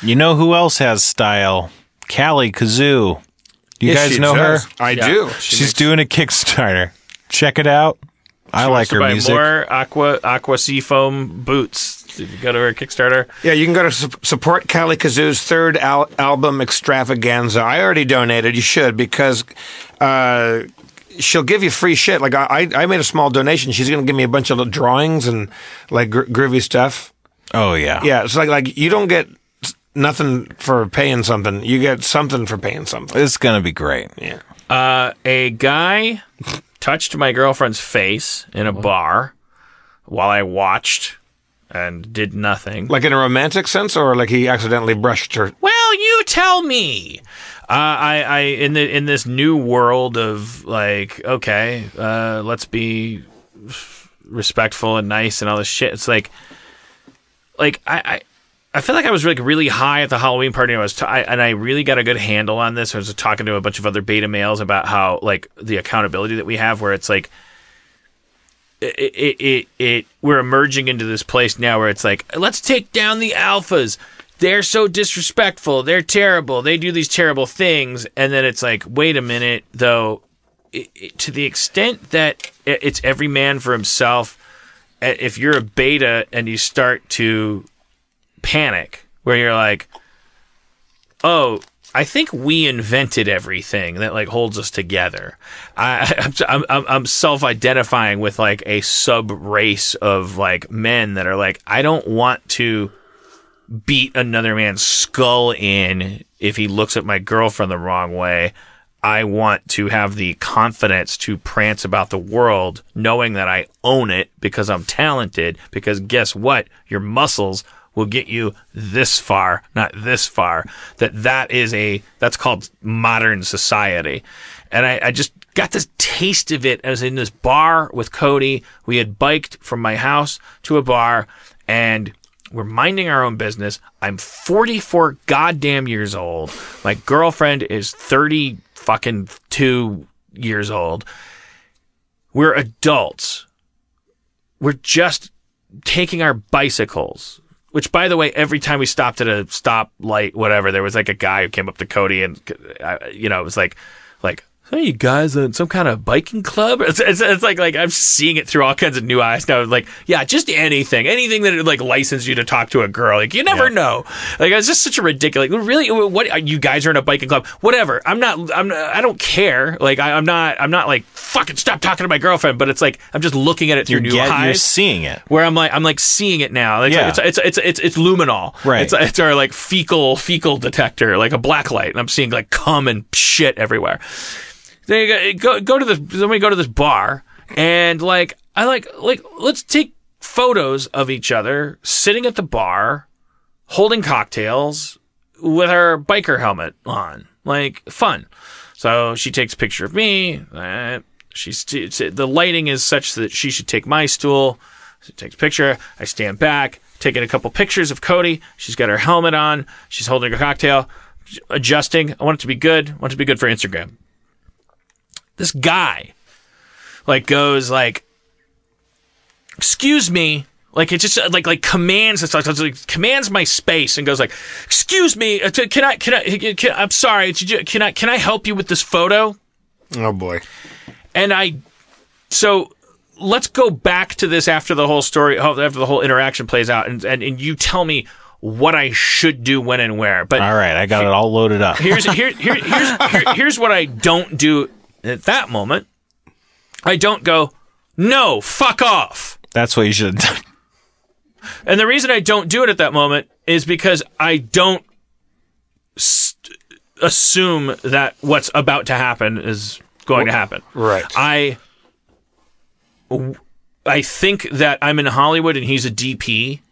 You know who else has style? Callie Kazoo. Do you guys know her? I do. She's doing a Kickstarter. Check it out. I like her music. More Aqua Seafoam boots. Did you go to her Kickstarter? Yeah, you can go to support Callie Kazoo's third album extravaganza. I already donated. You should, because she'll give you free shit. Like I made a small donation. She's going to give me a bunch of drawings and like groovy stuff. Oh yeah, yeah. It's like you don't get nothing for paying something. You get something for paying something. It's going to be great. Yeah. A guy touched my girlfriend's face in a bar while I watched and did nothing. Like in a romantic sense, or like he accidentally brushed her? Well, you tell me. I in this new world of like, okay, let's be respectful and nice and all this shit. It's like I feel like I was like really high at the Halloween party. And I really got a good handle on this. I was talking to a bunch of other beta males about how like the accountability that we have, where it's like we're emerging into this place now where it's like, let's take down the alphas. They're so disrespectful. They're terrible. They do these terrible things. And then it's like, wait a minute, though, to the extent that it's every man for himself, if you're a beta and you start to panic, where you're like, oh, I think we invented everything that like holds us together. I'm self-identifying with like a sub race of like men that are like, I don't want to beat another man's skull in if he looks at my girlfriend the wrong way. I want to have the confidence to prance about the world knowing that I own it because I'm talented, because guess what? Your muscles will get you this far, not this far. That's called modern society. And I just got this taste of it. I was in this bar with Cody. We had biked from my house to a bar, and we're minding our own business. I'm 44 goddamn years old. My girlfriend is 30 fucking 2 years old. We're adults. We're just taking our bicycles. Which, by the way, every time we stopped at a stoplight, whatever, there was like a guy who came up to Cody and, it was like, hey, you guys, some kind of biking club? It's like I'm seeing it through all kinds of new eyes now. Like, yeah, just anything that would like license you to talk to a girl. Like, you never know. Like, it's just such a ridiculous. Like, really, what? You guys are in a biking club? Whatever. I don't care. Like, I'm not like fucking stop talking to my girlfriend. But it's like I'm just looking at it through new eyes. You're seeing it. Where I'm like seeing it now. It's it's luminol. Right. It's our like fecal detector, like a black light, and I'm seeing like cum and shit everywhere. Then we go to this bar, and like let's take photos of each other sitting at the bar, holding cocktails with our biker helmet on, like fun. So she takes a picture of me. The lighting is such that she should take my stool. She takes a picture. I stand back, taking a couple pictures of Cody. She's got her helmet on. She's holding a cocktail, adjusting. I want it to be good. I want it to be good for Instagram. This guy, like, goes, like, excuse me, like, it just, like commands, it's like, commands my space and goes, like, excuse me, I'm sorry, can I help you with this photo? Oh, boy. And so, let's go back to this after the whole story, after the whole interaction plays out, and you tell me what I should do when and where. But all right, I got it all loaded up. Here's what I don't do. At that moment, I don't go, no, fuck off. That's what you should have done. And the reason I don't do it at that moment is because I don't assume that what's about to happen is going to happen. Right. I think that I'm in Hollywood and he's a DP.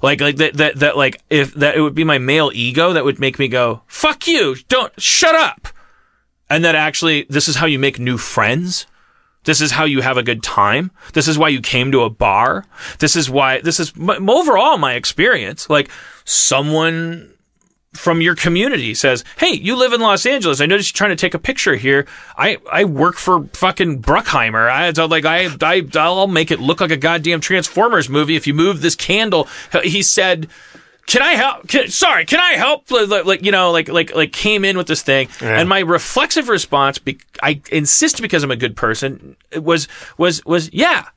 Like that like if that it would be my male ego that would make me go, fuck you, don't shut up. And that actually, this is how you make new friends. This is how you have a good time. This is why you came to a bar. This is overall my experience. Like, someone from your community says, hey, you live in Los Angeles. I noticed you're trying to take a picture here. I work for fucking Bruckheimer. I'll make it look like a goddamn Transformers movie if you move this candle. He said can I help? Can I help? Like came in with this thing, and my reflexive response, I insist because I'm a good person, was yeah.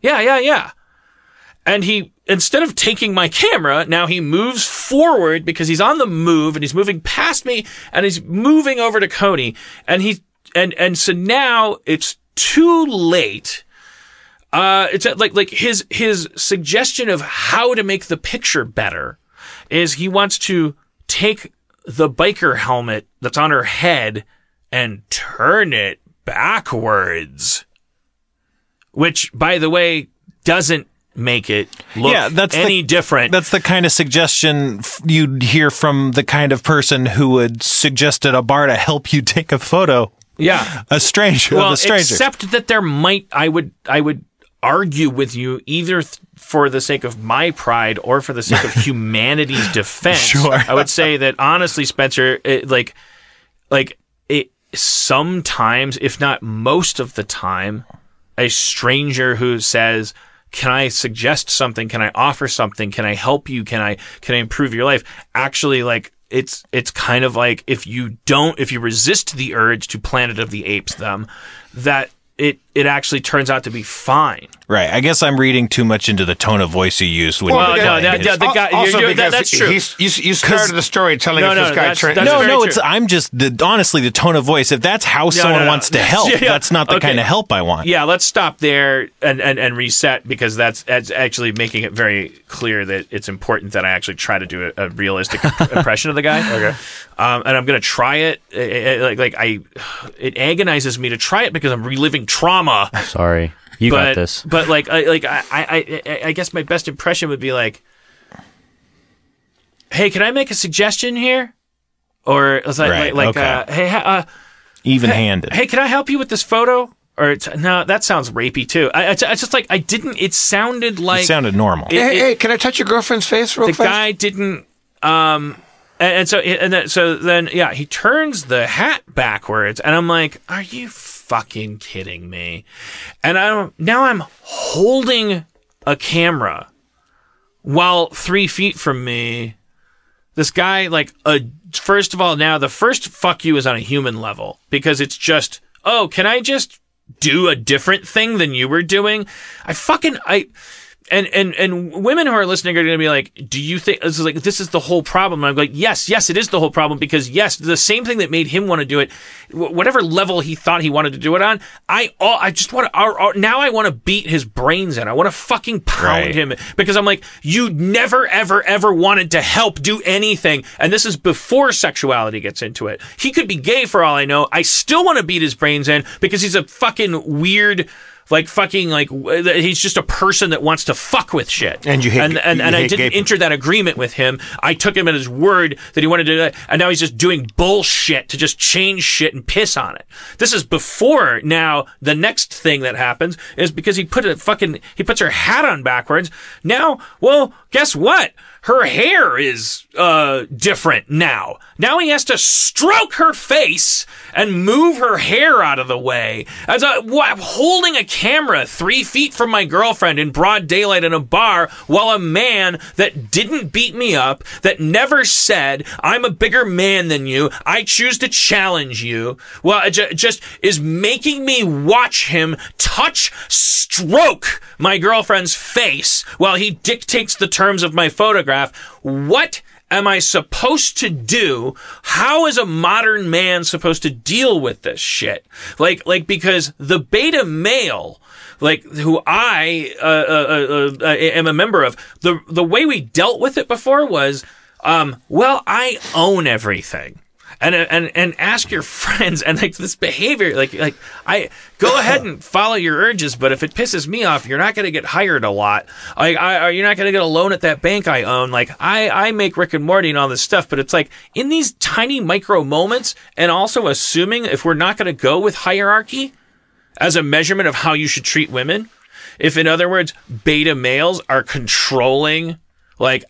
And he, instead of taking my camera, now he moves forward because he's on the move and he's moving past me and he's moving over to Cody. And so now it's too late. It's like his suggestion of how to make the picture better is he wants to take the biker helmet that's on her head and turn it backwards. Which, by the way, doesn't make it look different. That's the kind of suggestion you'd hear from the kind of person who would suggest at a bar to help you take a photo. Yeah. A stranger. Except that I would argue with you either for the sake of my pride or for the sake of humanity's defense. Sure. I would say that honestly, Spencer, it sometimes, if not most of the time, a stranger who says, can I suggest something? Can I offer something? Can I help you? Can I improve your life? Actually, like, it's kind of like if you resist the urge to Planet of the Apes them, that it actually turns out to be fine. Right. I guess I'm reading too much into the tone of voice you used. When The guy, that's true. You started the story telling us this guy turned. I'm just honestly the tone of voice. If that's how someone wants to help, that's not the kind of help I want. Yeah, let's stop there and reset, because that's actually making it very clear that it's important that I actually try to do a realistic impression of the guy. Okay. And I'm going to try it. It agonizes me to try it because I'm reliving trauma. Sorry, you got this. But I guess my best impression would be like, hey, can I make a suggestion here? Or it's hey, even-handed. Hey, can I help you with this photo? Or no, that sounds rapey too. It's just like it sounded like... It sounded normal. Hey, can I touch your girlfriend's face real fast? The guy didn't... So then he turns the hat backwards, and I'm like, are you fucking kidding me? And now I'm holding a camera while 3 feet from me, this guy, first of all, now the first fuck you is on a human level, because it's just, oh, can I just do a different thing than you were doing? And women who are listening are going to be like, do you think this is the whole problem? And I'm like, yes, it is the whole problem, because yes, the same thing that made him want to do it, whatever level he thought he wanted to do it on, I just want to, now I want to beat his brains in. I want to fucking pound him, because I'm like, you never, ever, ever wanted to help do anything. And this is before sexuality gets into it. He could be gay for all I know. I still want to beat his brains in because he's a fucking weird, he's just a person that wants to fuck with shit. And you hate, and I didn't enter that agreement with him. I took him at his word that he wanted to do that, and now he's just doing bullshit to just change shit and piss on it. This is before. Now the next thing that happens is because he puts her hat on backwards. Now, well, guess what? Her hair is different now. Now he has to stroke her face and move her hair out of the way. I'm holding a camera 3 feet from my girlfriend in broad daylight in a bar, while a man that didn't beat me up, that never said, I'm a bigger man than you, I choose to challenge you, well, just is making me watch him stroke my girlfriend's face while he dictates the terms of my photograph. What am I supposed to do? How is a modern man supposed to deal with this shit? Because the beta male, who I am a member of, the way we dealt with it before was, I own everything. And ask your friends, and this behavior, I go ahead and follow your urges, but if it pisses me off, you're not going to get hired a lot. You're not going to get a loan at that bank I own. I make Rick and Morty and all this stuff, but it's in these tiny micro moments, and also assuming if we're not going to go with hierarchy as a measurement of how you should treat women, if in other words, beta males are controlling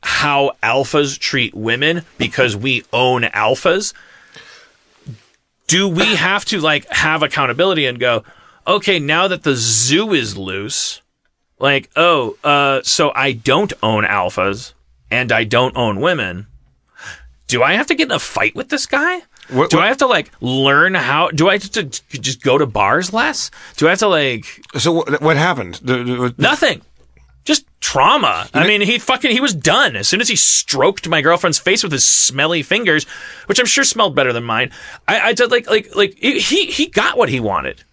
how alphas treat women because we own alphas, do we have to have accountability and go, okay, now that the zoo is loose, so I don't own alphas and I don't own women. do I have to get in a fight with this guy? Do I have to like learn how? Do I have to just go to bars less? Do I have to like? So what happened? Nothing. Just trauma. I mean, he was done as soon as he stroked my girlfriend's face with his smelly fingers, which I'm sure smelled better than mine. I did he got what he wanted.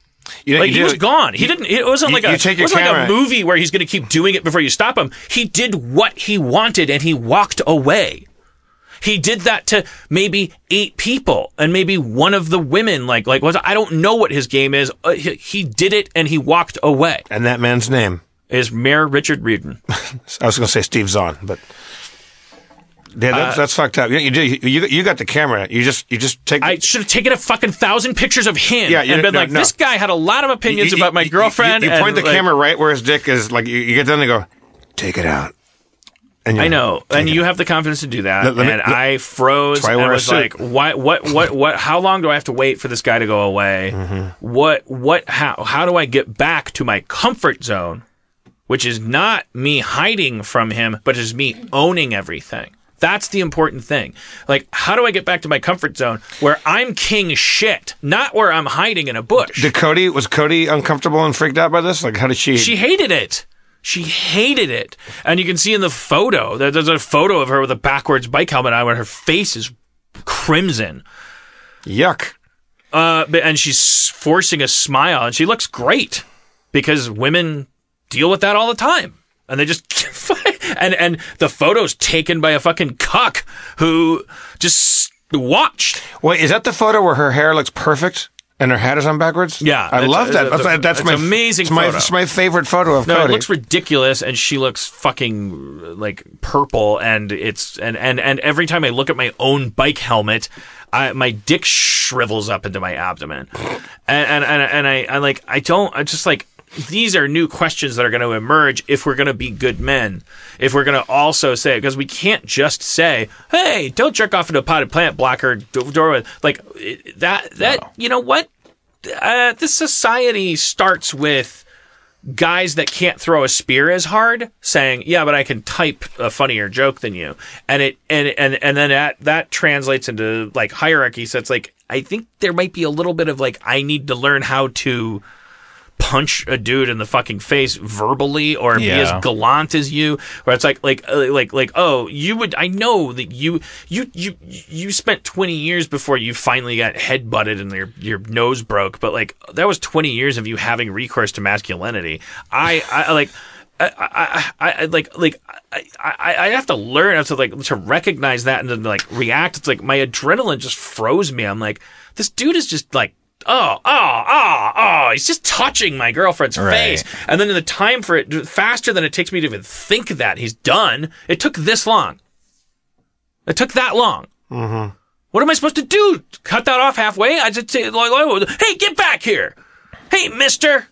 He was gone. He didn't. It wasn't like a movie where he's going to keep doing it before you stop him. He did what he wanted and he walked away. He did that to maybe 8 people, and maybe one of the women I don't know what his game is. He did it and he walked away. And that man's name is Mayor Richard Reardon. I was going to say Steve Zahn, but yeah, that's fucked up. You got the camera. You just take. I should have taken a fucking 1,000 pictures of him and been this guy had a lot of opinions about my girlfriend. You point the camera right where his dick is. Like you get done and go, take it out. And I know, and you have the confidence to do that. I froze and was like, what? How long do I have to wait for this guy to go away? Mm-hmm. How do I get back to my comfort zone? Which is not me hiding from him, but is me owning everything. That's the important thing. Like, how do I get back to my comfort zone where I'm king shit, not where I'm hiding in a bush? Was Cody uncomfortable and freaked out by this? Like, how did she? She hated it. She hated it. And you can see in the photo, there's a photo of her with a backwards bike helmet on where her face is crimson. Yuck. And she's forcing a smile, and she looks great because women deal with that all the time. And they just and the photo's taken by a fucking cuck who just watched. Wait, is that the photo where her hair looks perfect and her hat is on backwards? Yeah. I love that. That's my amazing photo. It's my favorite photo of Cody. It looks ridiculous, and she looks fucking like purple, and and every time I look at my own bike helmet, my dick shrivels up into my abdomen. These are new questions that are going to emerge if we're going to be good men. If we're going to also say, because we can't just say, hey, don't jerk off into a potted plant blocker door. Like that, no. You know what? This society starts with guys that can't throw a spear as hard saying, yeah, but I can type a funnier joke than you. And then that translates into like hierarchy. So it's like, I think there might be a little bit of like, I need to learn how to punch a dude in the fucking face verbally or be as gallant as you, where it's like oh, you would, I know that you spent 20 years before you finally got headbutted and your nose broke, but like that was 20 years of you having recourse to masculinity. I have to learn to recognize that and then like react. It's like my adrenaline just froze me. I'm like, this dude is just like, he's just touching my girlfriend's face. And then in the time for it, faster than it takes me to even think that he's done, it took this long. It took that long. Mm-hmm. What am I supposed to do? Cut that off halfway? I just say, hey, get back here. Hey, mister.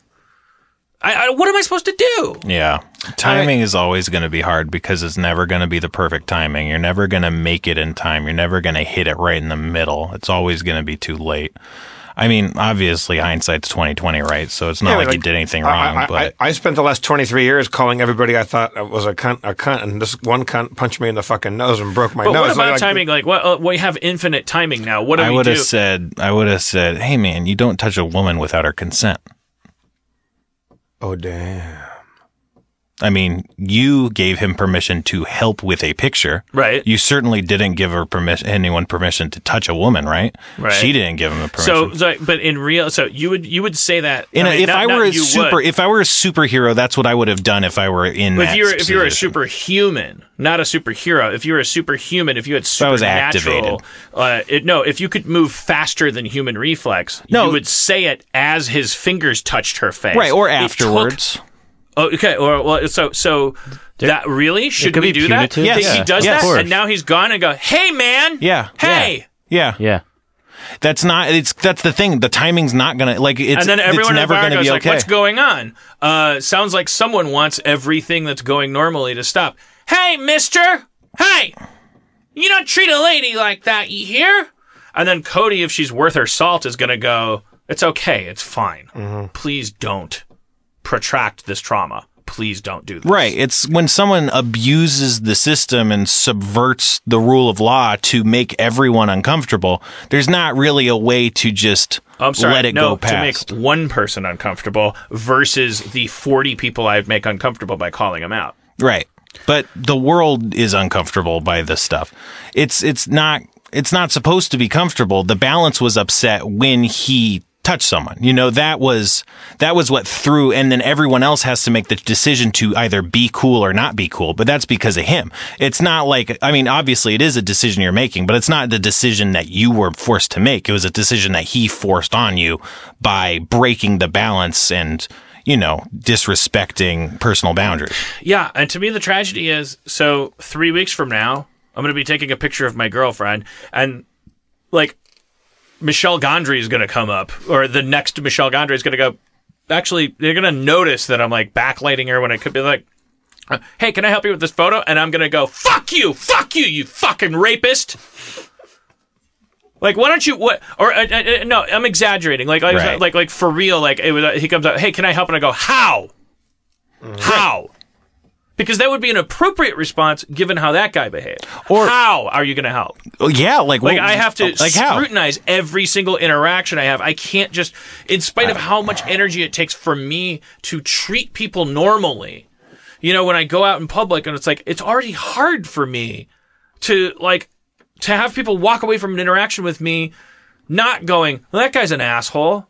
What am I supposed to do? Yeah. Timing is always going to be hard because it's never going to be the perfect timing. You're never going to make it in time. You're never going to hit it right in the middle. It's always going to be too late. I mean, obviously, hindsight's 20/20, right? So it's not like you did anything wrong. But I spent the last 23 years calling everybody I thought was a cunt, and this one cunt punched me in the fucking nose and broke my nose. But what about timing? Like, we have infinite timing now. What do we do? I would have said, hey, man, you don't touch a woman without her consent. Oh, damn. I mean, you gave him permission to help with a picture. Right. You certainly didn't give anyone permission to touch a woman, right? Right. She didn't give him the permission. But in real, you would say that. If I were a superhero, that's what I would have done if I were in that position. If you were a superhuman, not a superhero. If you were a superhuman, if you had supernatural, if you could move faster than human reflex, you would say it as his fingers touched her face, right? Or afterwards. Oh, okay. So that really should we do that? Yes. He does that, and now he's gone and go, hey, man. Yeah. Hey. Yeah. That's the thing. The timing's not gonna and then everyone never gonna be okay. Like, what's going on? Sounds like someone wants everything that's going normally to stop. Hey, mister. Hey. You don't treat a lady like that, you hear? And then Cody, if she's worth her salt, is gonna go, it's okay. It's fine. Mm-hmm. Please don't protract this trauma. please don't do this. Right. It's when someone abuses the system and subverts the rule of law to make everyone uncomfortable, there's not really a way to just let it go past. To make one person uncomfortable versus the 40 people I'd make uncomfortable by calling them out. Right. But the world is uncomfortable by this stuff. It's not supposed to be comfortable. The balance was upset when he touched someone. That was what threw, and then everyone else has to make the decision to either be cool or not be cool. But that's because of him. It's not like, obviously it is a decision you're making, but it's not the decision that you were forced to make. It was a decision that he forced on you by breaking the balance and disrespecting personal boundaries. Yeah, and to me the tragedy is, so 3 weeks from now, I'm going to be taking a picture of my girlfriend, and Michelle Gondry is going to come up, or the next Michelle Gondry is going to go, actually, they're going to notice that I'm backlighting her when it could be hey, can I help you with this photo? And I'm going to go, fuck you, you fucking rapist. Why don't you, no, I'm exaggerating. Right. For real, it was, he comes up, hey, can I help? And I go, how? How? Because that would be an appropriate response given how that guy behaved. Or how are you going to help? Yeah, I have to scrutinize every single interaction I have. I can't just, in spite of how much energy it takes for me to treat people normally. When I go out in public and it's already hard for me to have people walk away from an interaction with me not going, well, that guy's an asshole.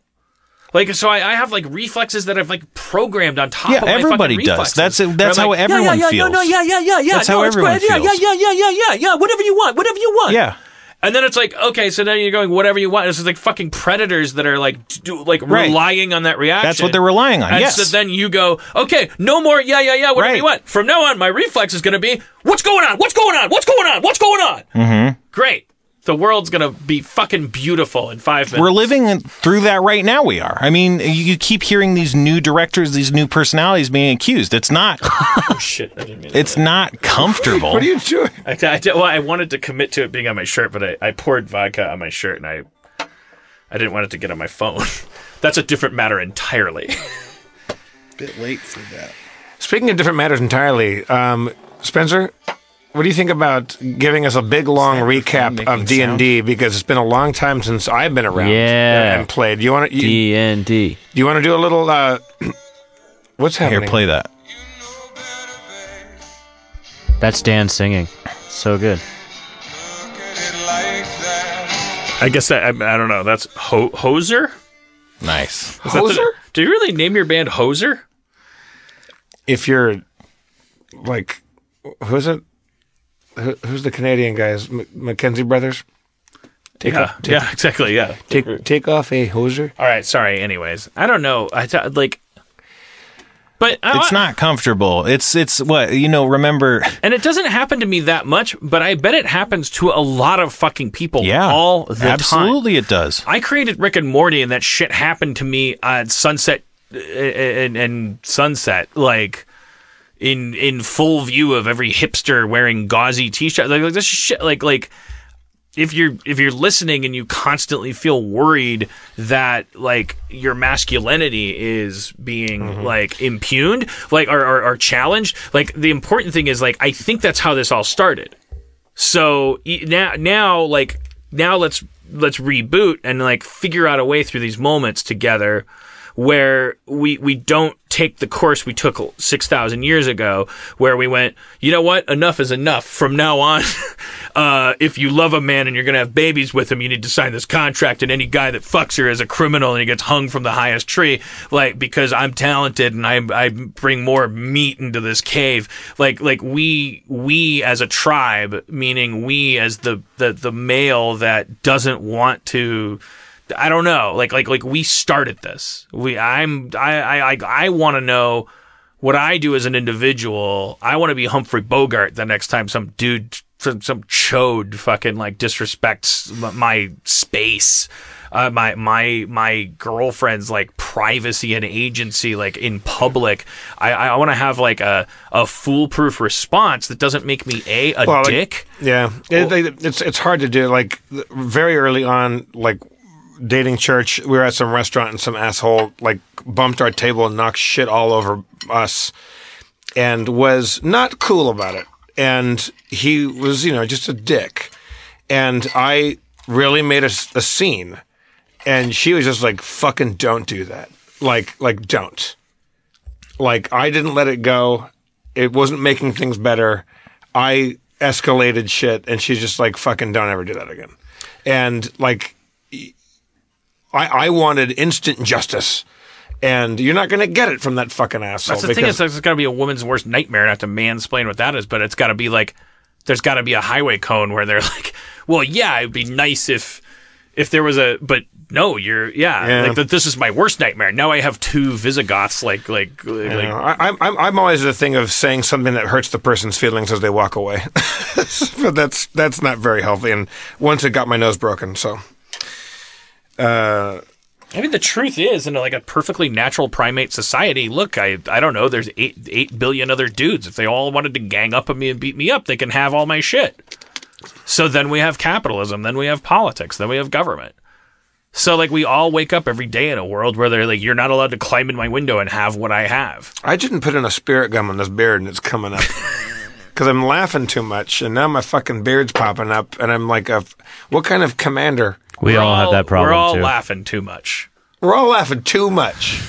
So I have reflexes that I've programmed on top of my everybody fucking reflexes. does. That's how everyone feels. That's how everyone feels. Yeah. Whatever you want. Yeah. And then it's okay, so then you're going whatever you want. This is fucking predators that are relying on that reaction. That's what they're relying on. And yes. so then you go, okay, no more, whatever you want. From now on, my reflex is going to be, what's going on? Mm-hmm. Great. The world's going to be fucking beautiful in 5 minutes. We're living through that right now, we are. You keep hearing these new directors, these new personalities being accused. It's not... Oh, shit. I didn't mean to It's not comfortable. What are you doing? I wanted to commit to it being on my shirt, but I poured vodka on my shirt, and I didn't want it to get on my phone. That's a different matter entirely. Bit late for that. Speaking of different matters entirely, Spencer... What do you think about giving us a big, long recap of D&D? Because it's been a long time since I've been around and played. You want to D&D? Do you want to do a little? What's happening? Here, play that. That's Dan singing. So good. I guess I don't know. That's Hoser? Nice. Hoser? Do you really name your band Hoser? If you're who's it? Who's the Canadian guys? Mackenzie Brothers? Exactly, yeah. Take off a hoser? All right, sorry, anyways. I don't know. But it's not comfortable. It's what, remember. And it doesn't happen to me that much, but I bet it happens to a lot of fucking people all the time. Absolutely it does. I created Rick and Morty, and that shit happened to me on Sunset and Sunset, in full view of every hipster wearing gauzy t-shirt. This shit, if you're listening and you constantly feel worried that your masculinity is being impugned, or challenged, the important thing is I think that's how this all started. So now let's reboot and figure out a way through these moments together where we don't take the course we took 6,000 years ago, where we went, you know what, enough is enough. From now on, if you love a man and you're going to have babies with him, you need to sign this contract, and any guy that fucks her is a criminal and he gets hung from the highest tree, because I'm talented and I bring more meat into this cave. We as a tribe, meaning we as the male that doesn't want to, I don't know. We started this. I want to know what I do as an individual. I want to be Humphrey Bogart the next time some dude, some chode fucking disrespects my space, my girlfriend's privacy and agency in public. I want to have a foolproof response that doesn't make me a dick. Yeah, it's hard to do. Very early on, dating church, we were at some restaurant and some asshole bumped our table and knocked shit all over us, and was not cool about it. And he was, just a dick. And I really made a scene. And she was just like, fucking don't do that. Like, don't. Like, I didn't let it go. It wasn't making things better. I escalated shit. And she's just like, fucking don't ever do that again. And, like, I wanted instant justice. And you're not going to get it from that fucking asshole. That's the thing. It's got to be a woman's worst nightmare. And I have to mansplain what that is. But it's got to be like, there's got to be a highway cone where they're like, well, yeah, it'd be nice if there was but no, like this is my worst nightmare. Now I have two Visigoths. I'm always the thing of saying something that hurts the person's feelings as they walk away. But that's not very healthy. And once it got my nose broken, so. I mean, the truth is, in like a perfectly natural primate society, look, I don't know, there's 8 billion other dudes. If they all wanted to gang up on me and beat me up, they can have all my shit. So then we have capitalism, then we have politics, then we have government. So, like, we all wake up every day in a world where they're like, you're not allowed to climb in my window and have what I have. I didn't put in a spirit gum on this beard, and it's coming up. Because I'm laughing too much, and now my fucking beard's popping up, and I'm like, what kind of commander? We all have that problem, We're all too. laughing too much. We're all laughing too much.